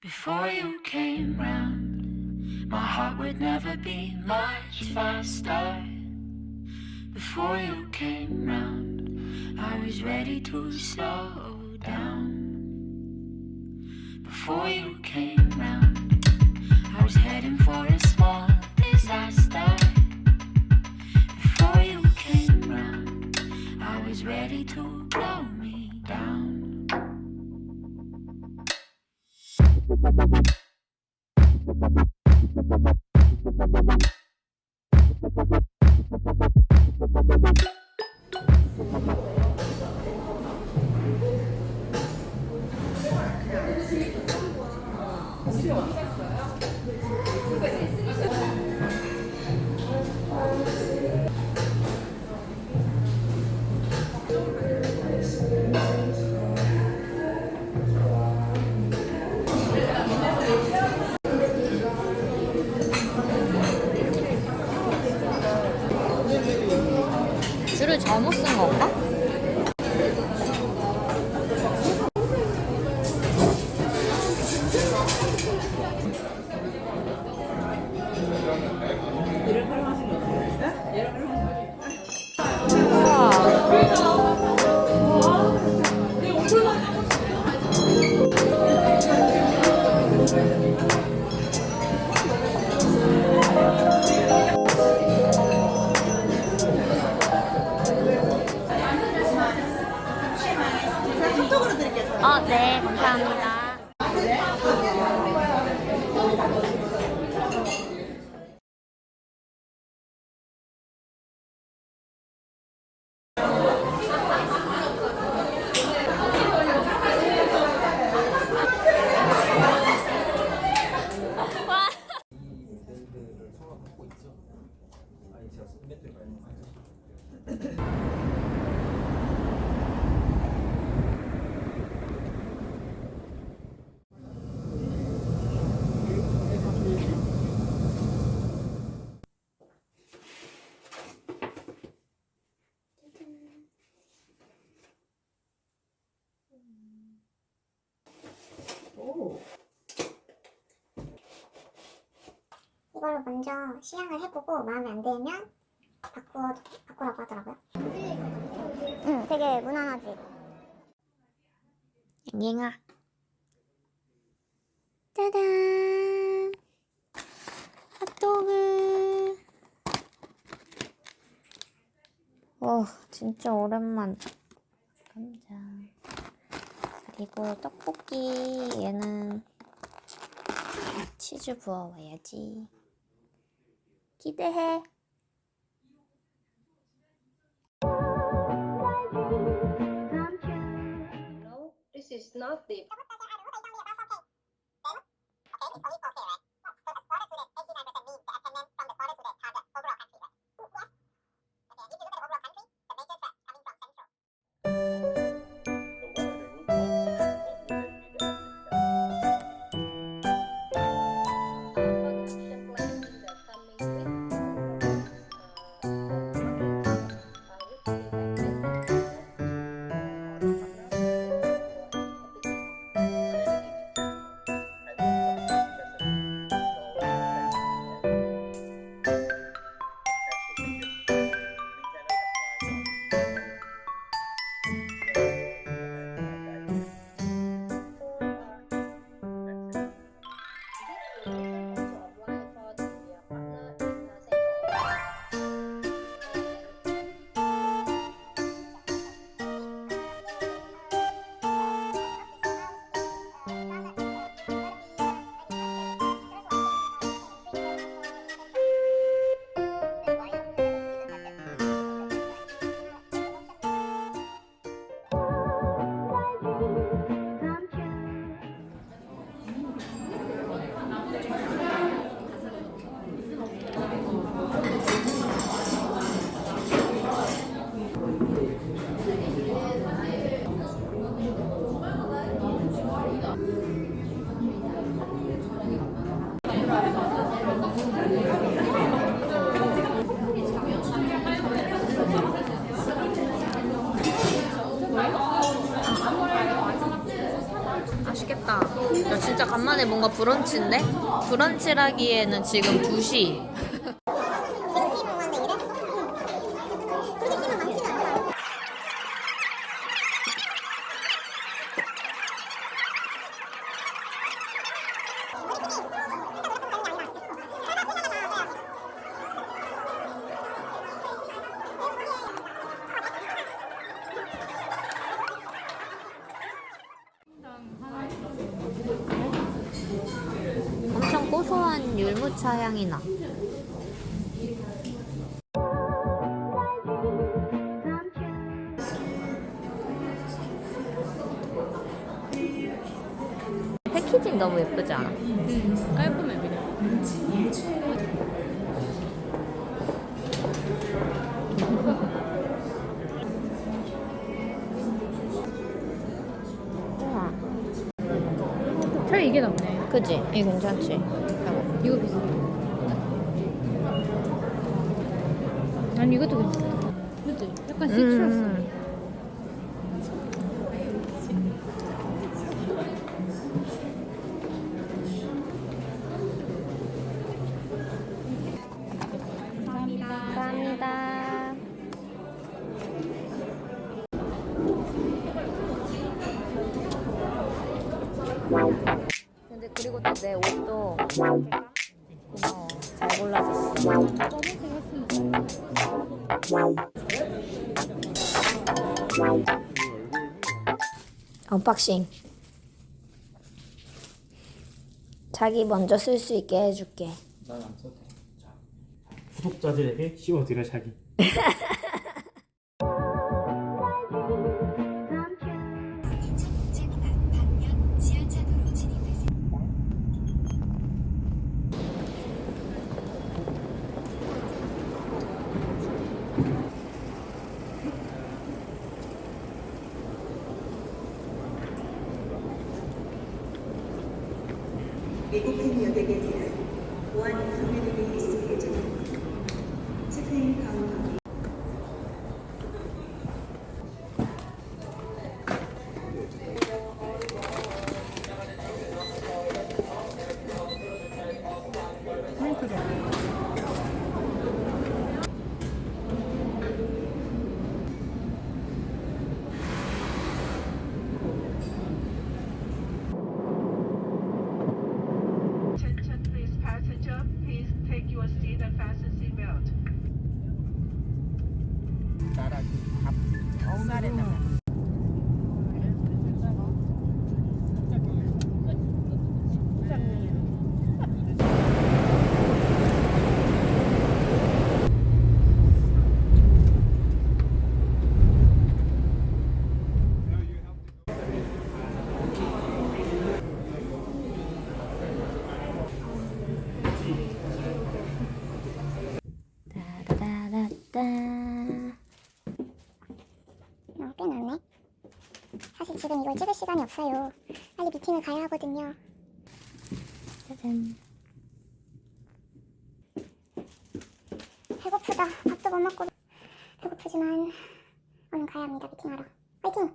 Before you came round, my heart would never beat much faster. Before you came round, I was ready to slow down. Before you came round, I was heading for a small disaster. Before you came round, I was ready to blow me down. 줄을 잘못 쓴 건가? 네, 감사합니다. 이걸로 먼저 시향을 해보고 마음에 안 들면 바꾸라고 하더라고요. 응, 되게 무난하지? 양갱아. 짜잔! 핫도그! 진짜 오랜만. 감자. 그리고 떡볶이. 얘는 치즈 부어와야지. 기대해. No, this is not the 간만에 뭔가 브런치인데? 브런치라기에는 지금 2시. 생팀만 이래? 그렇게 팀은 많지는 않아. 엄청 고소한 율무차 향이 나. 패키징 너무 예쁘지 않아? 깔끔해 그냥. 우와. 차라리 이게 낫네. 그치? 이거 괜찮지? 이거 비싸. 아니 이것도 괜찮아. 그치? 약간 시트러스. 감사합니다. 근데 그리고 또 내 옷도 고마워. 잘 골라줬어. 언박싱. 자기 먼저 쓸 수 있게 해줄게. 난 안 써도 돼. 자, 구독자들에게 씌워드려 자기. 미국행 여객에 대한 보안 감면을 있을 예정입니다. 체크인 가능합니다. Attention please passenger, please take your seat and fasten seatbelt. 따다다다. 꽤 넓네. 사실 지금 이걸 찍을 시간이 없어요. 빨리 미팅을 가야 하거든요. 짜잔. 배고프다. 밥도 못 먹고 배고프지만 얼른 가야 합니다. 미팅하러. 화이팅!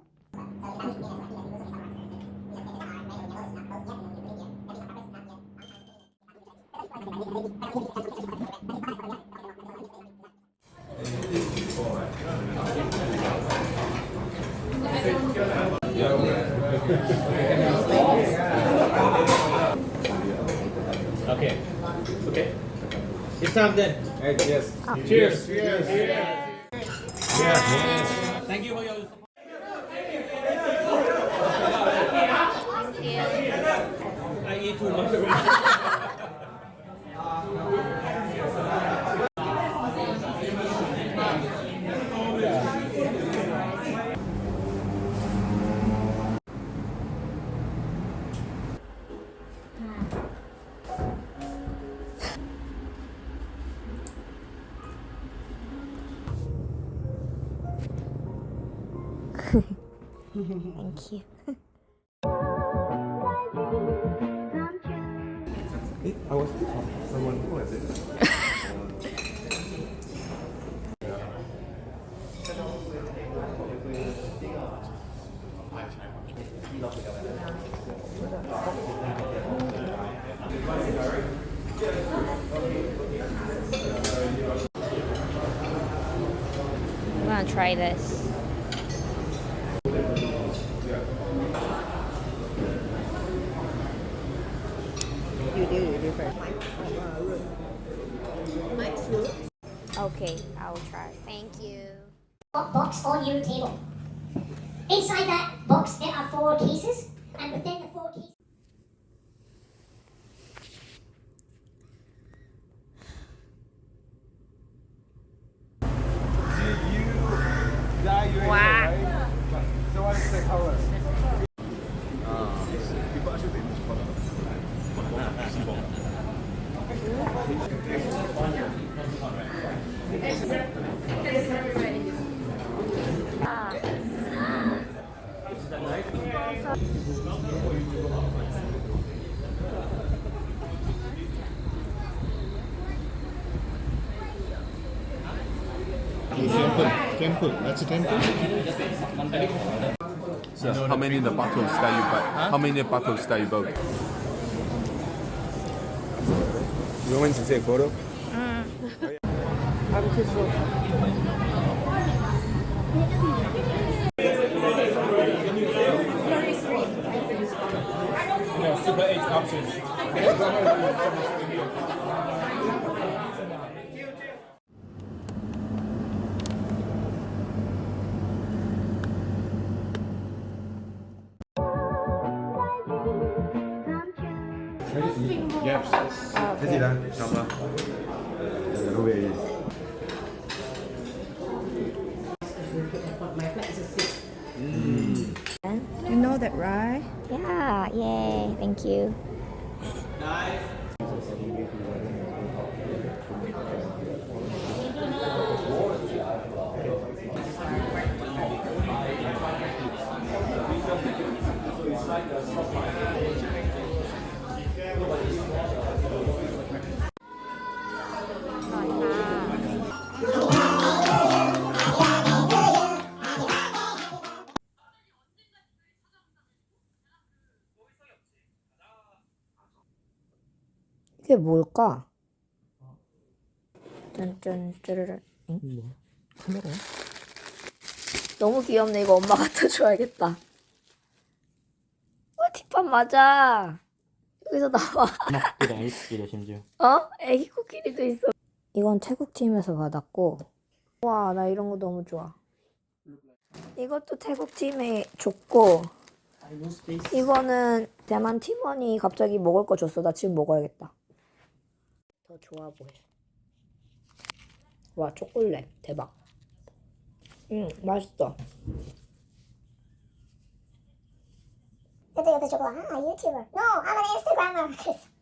Okay. Okay. It's time then. Yes. Cheers. Cheers. Yes. Thank you for your support. I eat too much. Thank you. Who is it? wanna try this. Okay, I'll try. Thank you. Box on your table. Inside that box there are 4 cases, and within the 4 cases. Wow. So what's the color? Temple. That's a temple. So how many of the bottles that you buy? How many bottles that you bought? You want to take a photo? Super H options. Yes. Tesila, sama. You know that, right? Yeah, yay, thank you. 이게 뭘까? 짠짠 짜르르. 응? 카메라야? 너무 귀엽네. 이거 엄마 갖다 줘야겠다. 팁밥 맞아. 여기서 나와. 코끼리 아이스끼리 심지어. 어? 애기 코끼리도 있어. 이건 태국 팀에서 받았고. 와, 나 이런 거 너무 좋아. 이것도 태국 팀에 줬고. 이거는 대만 팀원이 갑자기 먹을 거 줬어. 나 지금 먹어야겠다. 더 좋아 보여. 와, 초콜릿 대박. 맛있어. 그때 옆에 저거 유튜버. No, I'm an Instagrammer.